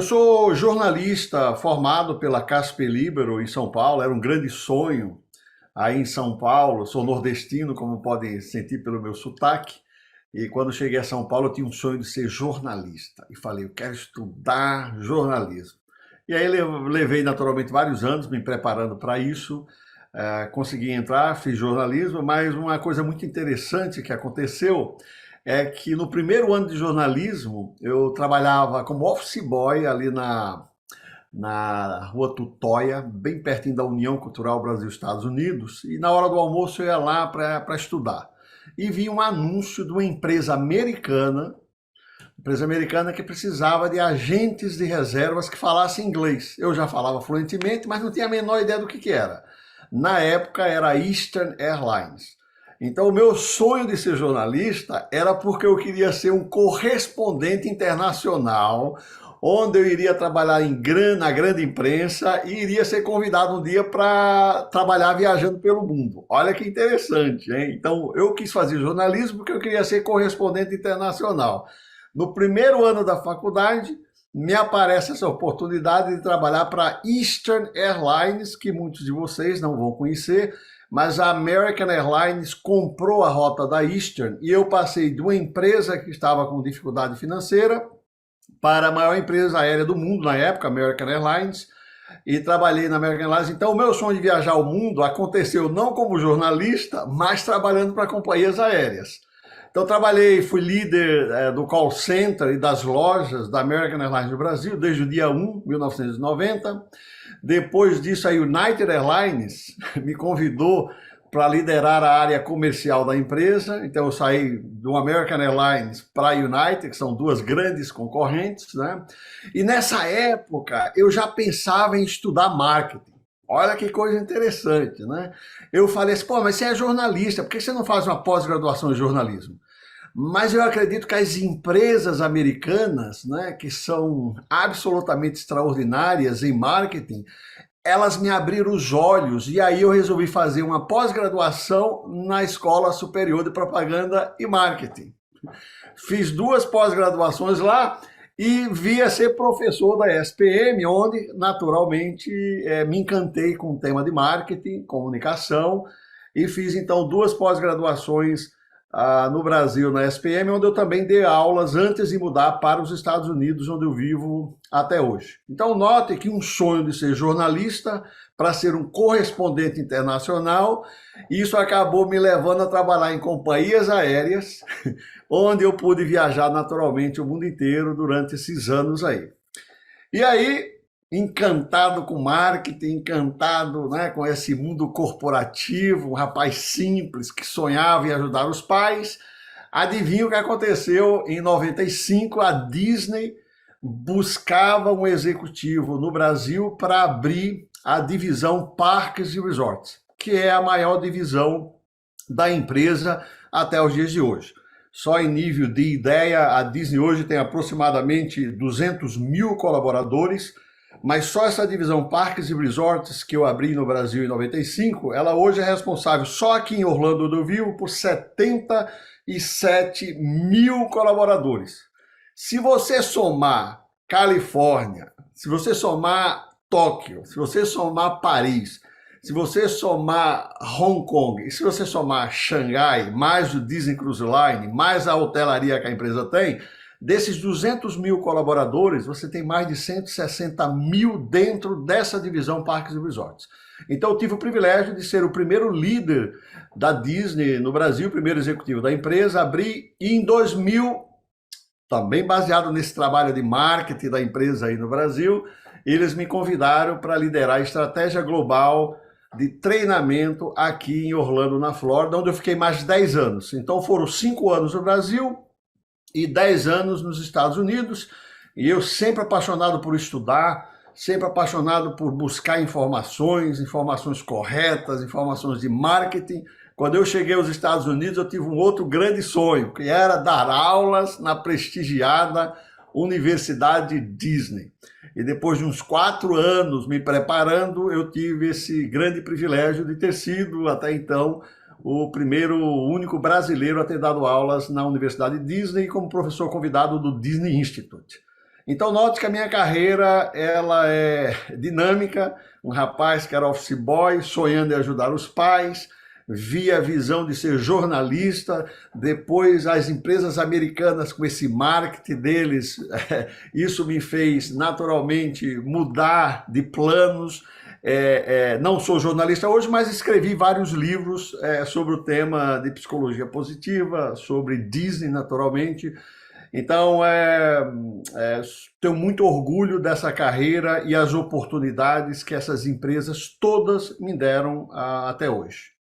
sou jornalista formado pela Casper Libero em São Paulo, era um grande sonho aí em São Paulo. Sou nordestino, como podem sentir pelo meu sotaque. E quando cheguei a São Paulo, eu tinha um sonho de ser jornalista. E falei, eu quero estudar jornalismo. E aí levei naturalmente vários anos me preparando para isso. Consegui entrar, fiz jornalismo, mas uma coisa muito interessante que aconteceu é que no primeiro ano de jornalismo eu trabalhava como office boy ali na Rua Tutóia, bem pertinho da União Cultural Brasil-Estados Unidos, e na hora do almoço eu ia lá para estudar. E vi um anúncio de uma empresa americana que precisava de agentes de reservas que falassem inglês. Eu já falava fluentemente, mas não tinha a menor ideia do que era. Na época era a Eastern Airlines. Então o meu sonho de ser jornalista era porque eu queria ser um correspondente internacional, onde eu iria trabalhar na grande imprensa e iria ser convidado um dia para trabalhar viajando pelo mundo. Olha que interessante, hein? Então eu quis fazer jornalismo porque eu queria ser correspondente internacional. No primeiro ano da faculdade, me aparece essa oportunidade de trabalhar para a Eastern Airlines, que muitos de vocês não vão conhecer, mas a American Airlines comprou a rota da Eastern e eu passei de uma empresa que estava com dificuldade financeira para a maior empresa aérea do mundo na época, American Airlines, e trabalhei na American Airlines. Então o meu sonho de viajar ao mundo aconteceu não como jornalista, mas trabalhando para companhias aéreas. Então trabalhei, fui líder do call center e das lojas da American Airlines no Brasil desde o dia 1, 1990. Depois disso, a United Airlines me convidou para liderar a área comercial da empresa. Então eu saí do American Airlines para a United, que são duas grandes concorrentes, né? E nessa época eu já pensava em estudar marketing. Olha que coisa interessante, né? Eu falei assim, pô, mas você é jornalista, por que você não faz uma pós-graduação em jornalismo? Mas eu acredito que as empresas americanas, né, que são absolutamente extraordinárias em marketing, elas me abriram os olhos e aí eu resolvi fazer uma pós-graduação na Escola Superior de Propaganda e Marketing. Fiz duas pós-graduações lá e via ser professor da SPM, onde naturalmente me encantei com o tema de marketing, comunicação, e fiz então duas pós-graduações no Brasil, na SPM, onde eu também dei aulas antes de mudar para os Estados Unidos, onde eu vivo até hoje. Então note que um sonho de ser jornalista para ser um correspondente internacional, isso acabou me levando a trabalhar em companhias aéreas, onde eu pude viajar naturalmente o mundo inteiro durante esses anos aí. E aí, encantado com marketing, encantado, né, com esse mundo corporativo, um rapaz simples que sonhava em ajudar os pais. Adivinha o que aconteceu em 95? A Disney buscava um executivo no Brasil para abrir a divisão Parques e Resorts, que é a maior divisão da empresa até os dias de hoje. Só em nível de ideia, a Disney hoje tem aproximadamente 200 mil colaboradores, mas só essa divisão Parques e Resorts que eu abri no Brasil em 95, ela hoje é responsável só aqui em Orlando do Vivo por 77 mil colaboradores. Se você somar Califórnia, se você somar Tóquio, se você somar Paris, se você somar Hong Kong e se você somar Xangai, mais o Disney Cruise Line, mais a hotelaria que a empresa tem, desses 200 mil colaboradores, você tem mais de 160 mil dentro dessa divisão Parques e Resorts. Então eu tive o privilégio de ser o primeiro líder da Disney no Brasil, o primeiro executivo da empresa, abri em 2000, também baseado nesse trabalho de marketing da empresa aí no Brasil, eles me convidaram para liderar a estratégia global de treinamento aqui em Orlando, na Flórida, onde eu fiquei mais de 10 anos. Então foram 5 anos no Brasil e 10 anos nos Estados Unidos, e eu sempre apaixonado por estudar, sempre apaixonado por buscar informações corretas, informações de marketing. Quando eu cheguei aos Estados Unidos, eu tive um outro grande sonho, que era dar aulas na prestigiada Universidade Disney. E depois de uns 4 anos me preparando, eu tive esse grande privilégio de ter sido, até então, o único brasileiro a ter dado aulas na Universidade Disney como professor convidado do Disney Institute. Então, note que a minha carreira ela é dinâmica. Um rapaz que era office boy, sonhando em ajudar os pais, via a visão de ser jornalista, depois as empresas americanas com esse marketing deles, isso me fez naturalmente mudar de planos. Não sou jornalista hoje, mas escrevi vários livros sobre o tema de psicologia positiva, sobre Disney, naturalmente. Então, tenho muito orgulho dessa carreira e as oportunidades que essas empresas todas me deram até hoje.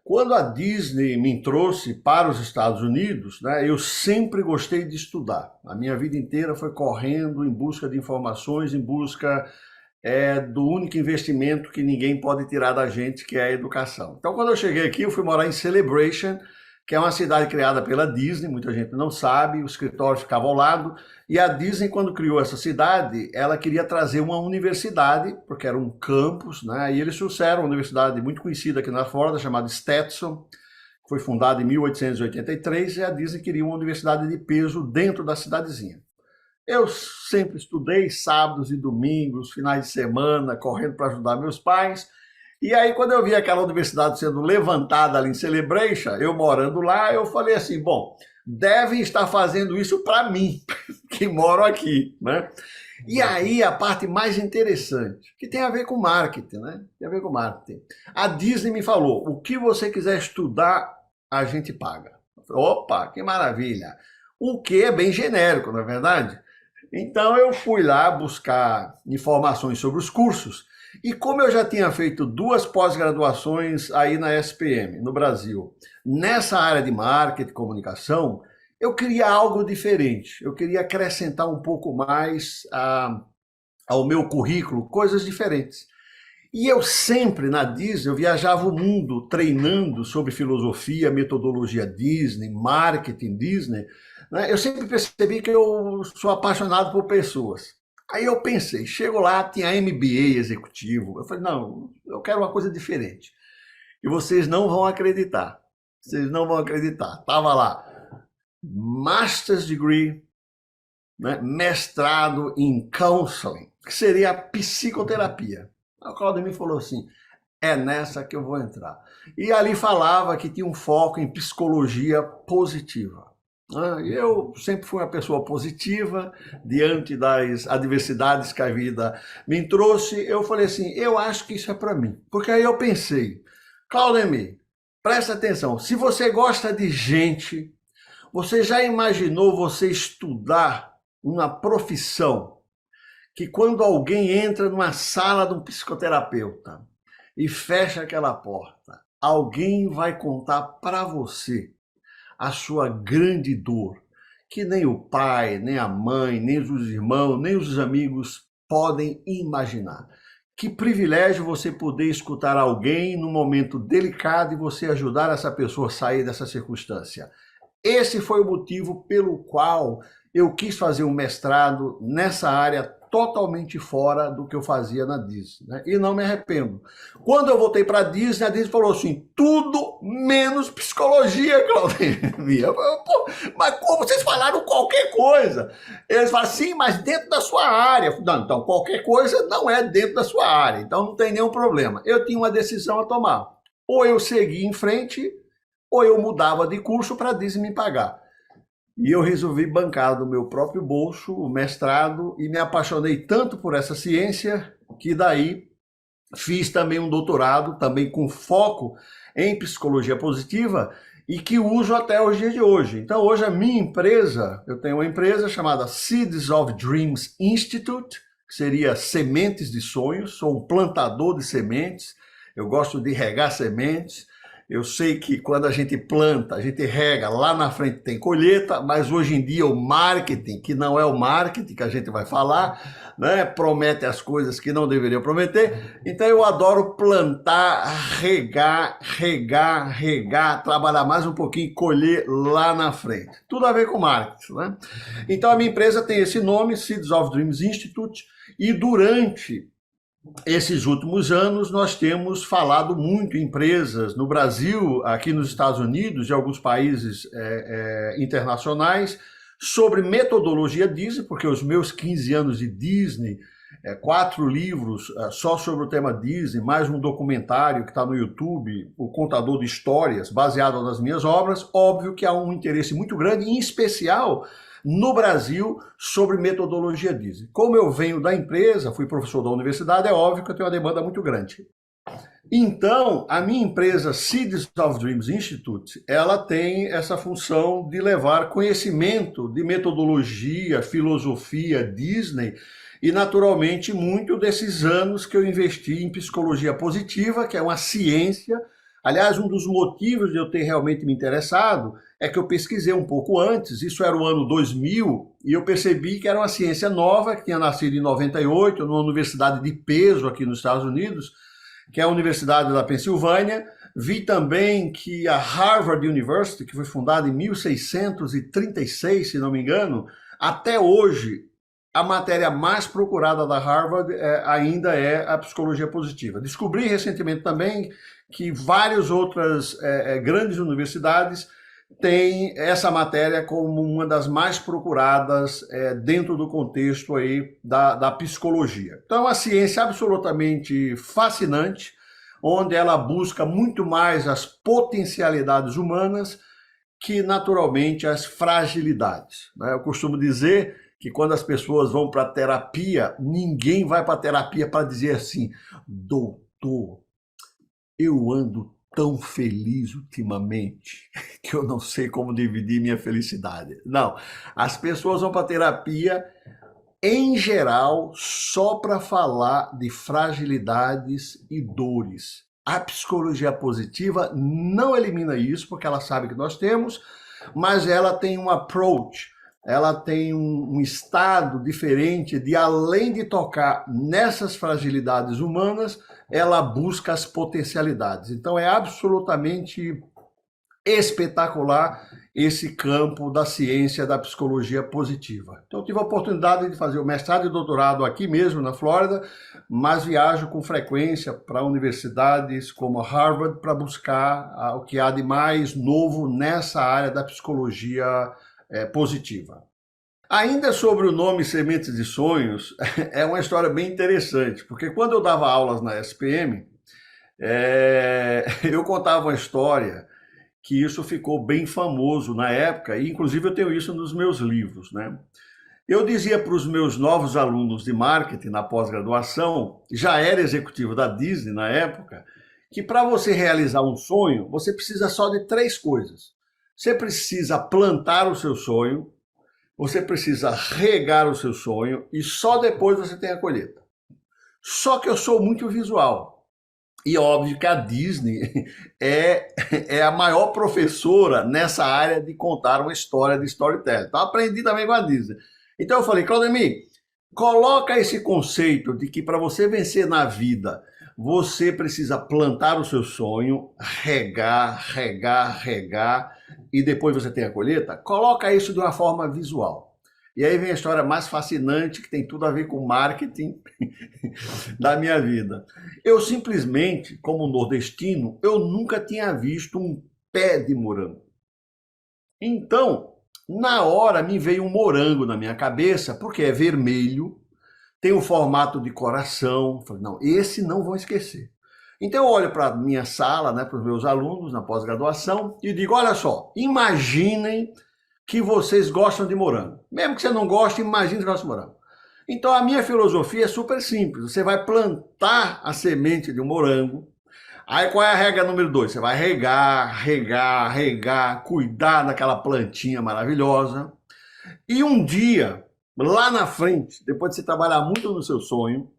Quando a Disney me trouxe para os Estados Unidos, né, eu sempre gostei de estudar. A minha vida inteira foi correndo em busca de informações, em busca do único investimento que ninguém pode tirar da gente, que é a educação. Então, quando eu cheguei aqui, eu fui morar em Celebration, que é uma cidade criada pela Disney, muita gente não sabe, o escritório ficava ao lado, e a Disney, quando criou essa cidade, ela queria trazer uma universidade, porque era um campus, né? E eles trouxeram uma universidade muito conhecida aqui na Flórida, chamada Stetson, que foi fundada em 1883, e a Disney queria uma universidade de peso dentro da cidadezinha. Eu sempre estudei sábados e domingos, finais de semana, correndo para ajudar meus pais. E aí, quando eu vi aquela universidade sendo levantada ali em Celebration, eu morando lá, eu falei assim, bom, devem estar fazendo isso para mim, que moro aqui, né? E aí, a parte mais interessante, que tem a ver com marketing, né? Tem a ver com marketing. A Disney me falou, o que você quiser estudar, a gente paga. Opa, que maravilha! O que é bem genérico, não é verdade? Então eu fui lá buscar informações sobre os cursos e como eu já tinha feito 2 pós-graduações aí na SPM, no Brasil, nessa área de marketing e comunicação, eu queria algo diferente, eu queria acrescentar um pouco mais ao meu currículo, coisas diferentes. E eu sempre, na Disney, eu viajava o mundo treinando sobre filosofia, metodologia Disney, marketing Disney, né? Eu sempre percebi que eu sou apaixonado por pessoas. Aí eu pensei, chego lá, tinha MBA executivo. Eu falei, não, eu quero uma coisa diferente. E vocês não vão acreditar. Vocês não vão acreditar. Tava lá, Master's Degree, né, mestrado em Counseling, que seria a psicoterapia. A Claudemir falou assim, é nessa que eu vou entrar. E ali falava que tinha um foco em psicologia positiva. Eu sempre fui uma pessoa positiva, diante das adversidades que a vida me trouxe, eu falei assim, eu acho que isso é para mim. Porque aí eu pensei, Claudemir, presta atenção, se você gosta de gente, você já imaginou você estudar uma profissão que quando alguém entra numa sala de um psicoterapeuta e fecha aquela porta, alguém vai contar para você a sua grande dor, que nem o pai, nem a mãe, nem os irmãos, nem os amigos podem imaginar. Que privilégio você poder escutar alguém num momento delicado e você ajudar essa pessoa a sair dessa circunstância. Esse foi o motivo pelo qual eu quis fazer um mestrado nessa área totalmente fora do que eu fazia na Disney, né? E não me arrependo. Quando eu voltei para a Disney falou assim, tudo menos psicologia, Claudemir. Mas como vocês falaram qualquer coisa? Eles falaram, sim, mas dentro da sua área. Não, então qualquer coisa não é dentro da sua área, então não tem nenhum problema. Eu tinha uma decisão a tomar. Ou eu seguia em frente, ou eu mudava de curso para a Disney me pagar. E eu resolvi bancar do meu próprio bolso o mestrado e me apaixonei tanto por essa ciência que daí fiz também um doutorado, também com foco em psicologia positiva e que uso até os dias de hoje. Então hoje a minha empresa, eu tenho uma empresa chamada Seeds of Dreams Institute, que seria Sementes de Sonhos, sou um plantador de sementes, eu gosto de regar sementes. Eu sei que quando a gente planta, a gente rega, lá na frente tem colheita, mas hoje em dia o marketing, que não é o marketing que a gente vai falar, né, promete as coisas que não deveriam prometer. Então eu adoro plantar, regar, trabalhar mais um pouquinho e colher lá na frente. Tudo a ver com marketing, né? Então a minha empresa tem esse nome, Seeds of Dreams Institute, e durante esses últimos anos nós temos falado muito em empresas no Brasil, aqui nos Estados Unidos e alguns países internacionais sobre metodologia Disney, porque os meus 15 anos de Disney, 4 livros só sobre o tema Disney, mais um documentário que está no YouTube, O Contador de Histórias, baseado nas minhas obras, óbvio que há um interesse muito grande, em especial no Brasil, sobre metodologia Disney. Como eu venho da empresa, fui professor da universidade, é óbvio que eu tenho uma demanda muito grande. Então, a minha empresa Seeds of Dreams Institute, ela tem essa função de levar conhecimento de metodologia, filosofia, Disney, e naturalmente muito desses anos que eu investi em psicologia positiva, que é uma ciência. Aliás, um dos motivos de eu ter realmente me interessado é que eu pesquisei um pouco antes, isso era o ano 2000, e eu percebi que era uma ciência nova, que tinha nascido em 98, numa universidade de peso aqui nos Estados Unidos, que é a Universidade da Pensilvânia. Vi também que a Harvard University, que foi fundada em 1636, se não me engano, até hoje, a matéria mais procurada da Harvard ainda é a psicologia positiva. Descobri recentemente também que várias outras grandes universidades têm essa matéria como uma das mais procuradas dentro do contexto aí da psicologia. Então, é uma ciência absolutamente fascinante, onde ela busca muito mais as potencialidades humanas que, naturalmente, as fragilidades. Eu costumo dizer que quando as pessoas vão para a terapia, ninguém vai para a terapia para dizer assim: doutor, eu ando tão feliz ultimamente que eu não sei como dividir minha felicidade. Não, as pessoas vão para a terapia, em geral, só para falar de fragilidades e dores. A psicologia positiva não elimina isso, porque ela sabe que nós temos, mas ela tem um approach, ela tem um estado diferente de, além de tocar nessas fragilidades humanas, ela busca as potencialidades. Então é absolutamente espetacular esse campo da ciência da psicologia positiva. Então eu tive a oportunidade de fazer o mestrado e doutorado aqui mesmo na Flórida, mas viajo com frequência para universidades como Harvard para buscar o que há de mais novo nessa área da psicologia positiva. Ainda sobre o nome Sementes de Sonhos, é uma história bem interessante, porque quando eu dava aulas na SPM, eu contava uma história que isso ficou bem famoso na época, e inclusive eu tenho isso nos meus livros, né? Eu dizia para os meus novos alunos de marketing na pós-graduação, já era executivo da Disney na época, que para você realizar um sonho, você precisa só de 3 coisas. Você precisa plantar o seu sonho, você precisa regar o seu sonho e só depois você tem a colheita. Só que eu sou muito visual. E óbvio que a Disney é a maior professora nessa área de contar uma história de storytelling. Então aprendi também com a Disney. Então eu falei: Claudemir, coloca esse conceito de que para você vencer na vida, você precisa plantar o seu sonho, regar, e depois você tem a colheita. Coloca isso de uma forma visual. E aí vem a história mais fascinante, que tem tudo a ver com marketing da minha vida. Eu simplesmente, como nordestino, eu nunca tinha visto um pé de morango. Então, na hora me veio um morango na minha cabeça, porque é vermelho, tem o formato de coração. Falei: não, esse não vou esquecer. Então eu olho para a minha sala, né, para os meus alunos na pós-graduação e digo: olha só, imaginem que vocês gostam de morango. Mesmo que você não goste, imagine que você gosta de morango. Então a minha filosofia é super simples. Você vai plantar a semente de um morango. Aí qual é a regra número 2? Você vai regar, cuidar daquela plantinha maravilhosa. E um dia, lá na frente, depois de você trabalhar muito no seu sonho,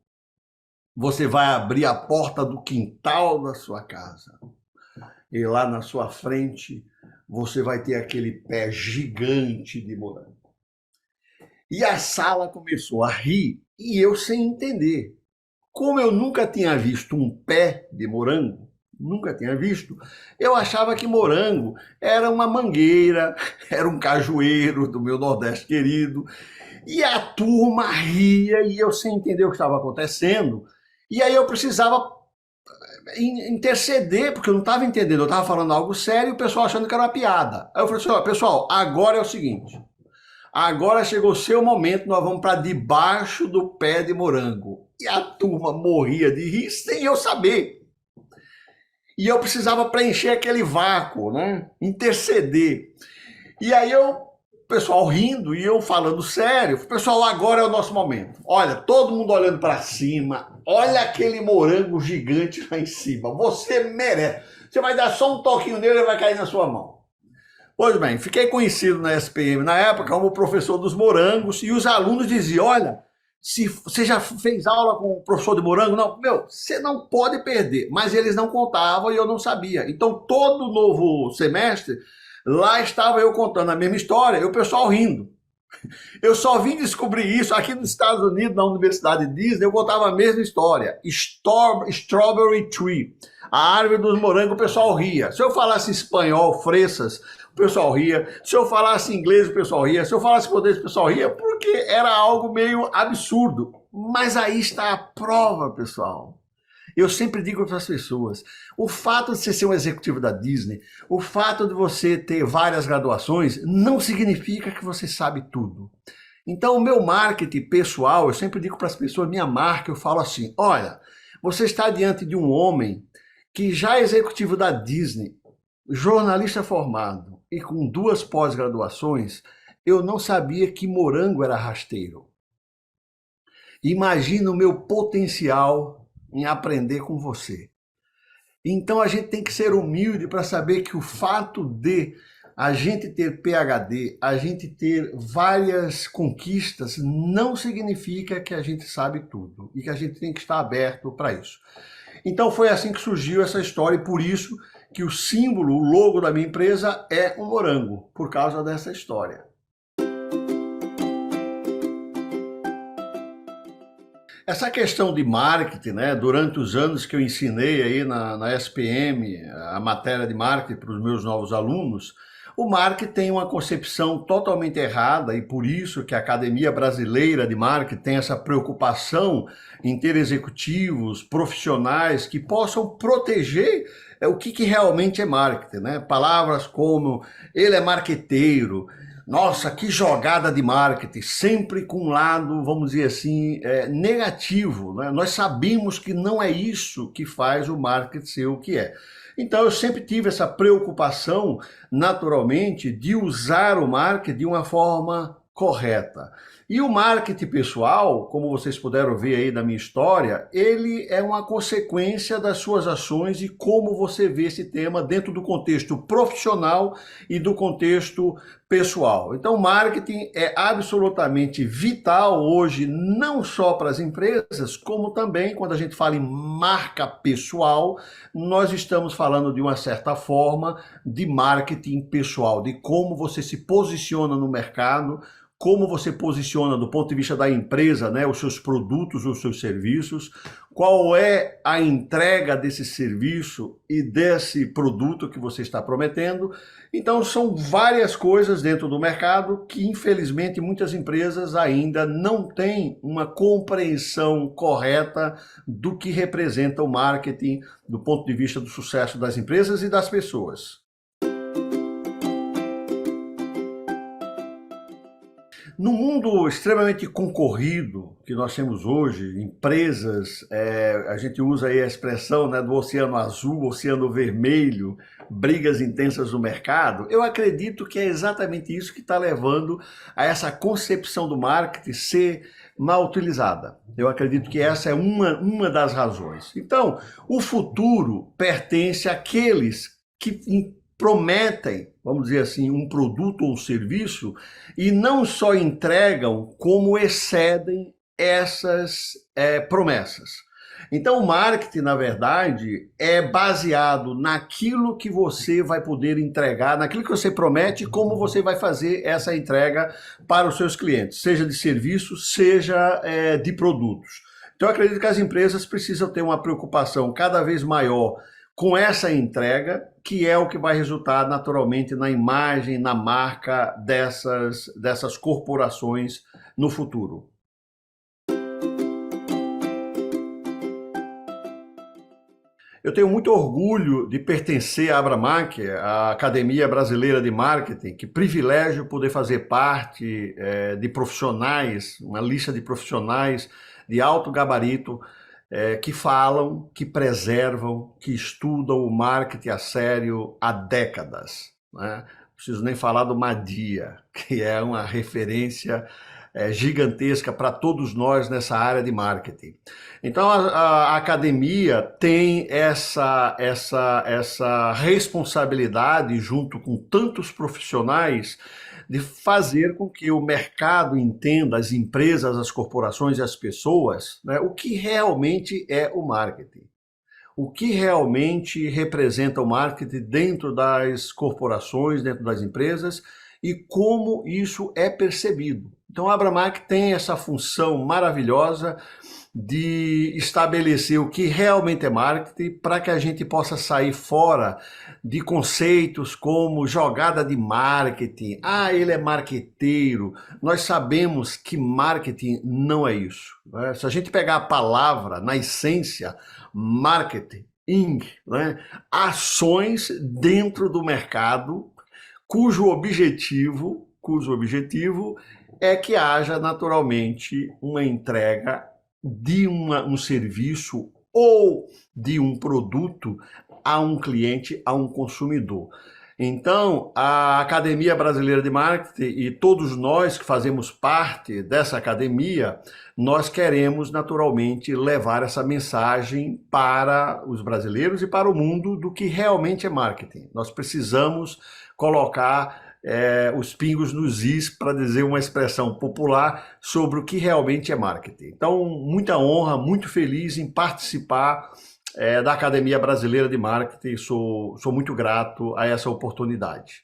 você vai abrir a porta do quintal da sua casa. E lá na sua frente, você vai ter aquele pé gigante de morango. E a sala começou a rir, e eu sem entender. Como eu nunca tinha visto um pé de morango, nunca tinha visto, eu achava que morango era uma mangueira, era um cajueiro do meu Nordeste querido. E a turma ria, e eu sem entender o que estava acontecendo. E aí eu precisava interceder, porque eu não estava entendendo, eu estava falando algo sério e o pessoal achando que era uma piada. Aí eu falei assim: ó, pessoal, agora é o seguinte, agora chegou o seu momento, nós vamos para debaixo do pé de morango. E a turma morria de rir sem eu saber. E eu precisava preencher aquele vácuo, né? Interceder. E aí o pessoal rindo e eu falando sério, pessoal, agora é o nosso momento. Olha, todo mundo olhando para cima, olha aquele morango gigante lá em cima, você merece. Você vai dar só um toquinho nele e vai cair na sua mão. Pois bem, fiquei conhecido na SPM na época como professor dos morangos e os alunos diziam, olha, se você já fez aula com o professor de morango? Não, meu, você não pode perder. Mas eles não contavam e eu não sabia. Então, todo novo semestre, lá estava eu contando a mesma história e o pessoal rindo. Eu só vim descobrir isso aqui nos Estados Unidos, na Universidade Disney, eu contava a mesma história. Strawberry Tree, a árvore dos morangos, o pessoal ria. Se eu falasse espanhol, fresas, o pessoal ria. Se eu falasse inglês, o pessoal ria. Se eu falasse português, o pessoal ria, porque era algo meio absurdo. Mas aí está a prova, pessoal. Eu sempre digo para as pessoas, o fato de você ser um executivo da Disney, o fato de você ter várias graduações, não significa que você sabe tudo. Então, o meu marketing pessoal, eu sempre digo para as pessoas, minha marca, eu falo assim, olha, você está diante de um homem que já é executivo da Disney, jornalista formado e com 2 pós-graduações, eu não sabia que morango era rasteiro. Imagina o meu potencial em aprender com você. Então a gente tem que ser humilde para saber que o fato de a gente ter PhD, a gente ter várias conquistas, não significa que a gente sabe tudo e que a gente tem que estar aberto para isso. Então foi assim que surgiu essa história e por isso que o símbolo, o logo da minha empresa é um morango, por causa dessa história. Essa questão de marketing, né, durante os anos que eu ensinei aí na SPM, a matéria de marketing para os meus novos alunos, o marketing tem uma concepção totalmente errada e por isso que a Academia Brasileira de Marketing tem essa preocupação em ter executivos, profissionais que possam proteger o que realmente é marketing, né? Palavras como ele é marqueteiro, nossa, que jogada de marketing, sempre com um lado, vamos dizer assim, negativo, né? Nós sabemos que não é isso que faz o marketing ser o que é. Então eu sempre tive essa preocupação, naturalmente, de usar o marketing de uma forma correta. E o marketing pessoal, como vocês puderam ver aí na minha história, ele é uma consequência das suas ações e como você vê esse tema dentro do contexto profissional e do contexto pessoal. Então, o marketing é absolutamente vital hoje, não só para as empresas, como também quando a gente fala em marca pessoal, nós estamos falando de uma certa forma de marketing pessoal, de como você se posiciona no mercado, como você posiciona do ponto de vista da empresa, né, os seus produtos, os seus serviços, qual é a entrega desse serviço e desse produto que você está prometendo. Então são várias coisas dentro do mercado que infelizmente muitas empresas ainda não têm uma compreensão correta do que representa o marketing do ponto de vista do sucesso das empresas e das pessoas. No mundo extremamente concorrido que nós temos hoje, empresas, a gente usa aí a expressão, né, do oceano azul, oceano vermelho, brigas intensas no mercado, eu acredito que é exatamente isso que está levando a essa concepção do marketing ser mal utilizada. Eu acredito que essa é uma das razões. Então, o futuro pertence àqueles que prometem, vamos dizer assim, um produto ou um serviço e não só entregam, como excedem essas promessas. Então, o marketing, na verdade, é baseado naquilo que você vai poder entregar, naquilo que você promete e como você vai fazer essa entrega para os seus clientes, seja de serviços, seja de produtos. Então, eu acredito que as empresas precisam ter uma preocupação cada vez maior com essa entrega, que é o que vai resultar naturalmente na imagem, na marca dessas corporações no futuro. Eu tenho muito orgulho de pertencer à Abramac, a Academia Brasileira de Marketing. Que privilégio poder fazer parte de profissionais, uma lista de profissionais de alto gabarito, que falam, que preservam, que estudam o marketing a sério há décadas, né? Não preciso nem falar do Madia, que é uma referência gigantesca para todos nós nessa área de marketing. Então a academia tem essa responsabilidade, junto com tantos profissionais, de fazer com que o mercado entenda, as empresas, as corporações e as pessoas, né, o que realmente é o marketing. O que realmente representa o marketing dentro das corporações, dentro das empresas, e como isso é percebido. Então a Abramac tem essa função maravilhosa de estabelecer o que realmente é marketing, para que a gente possa sair fora de conceitos como jogada de marketing. Ah, ele é marqueteiro. Nós sabemos que marketing não é isso, né? Se a gente pegar a palavra na essência, marketing, né? Ações dentro do mercado cujo objetivo é que haja naturalmente uma entrega de um serviço ou de um produto a um cliente, a um consumidor. Então, a Academia Brasileira de Marketing e todos nós que fazemos parte dessa academia, nós queremos naturalmente levar essa mensagem para os brasileiros e para o mundo do que realmente é marketing. Nós precisamos colocar os pingos nos is, para dizer uma expressão popular, sobre o que realmente é marketing. Então, muita honra, muito feliz em participar da Academia Brasileira de Marketing. Sou muito grato a essa oportunidade.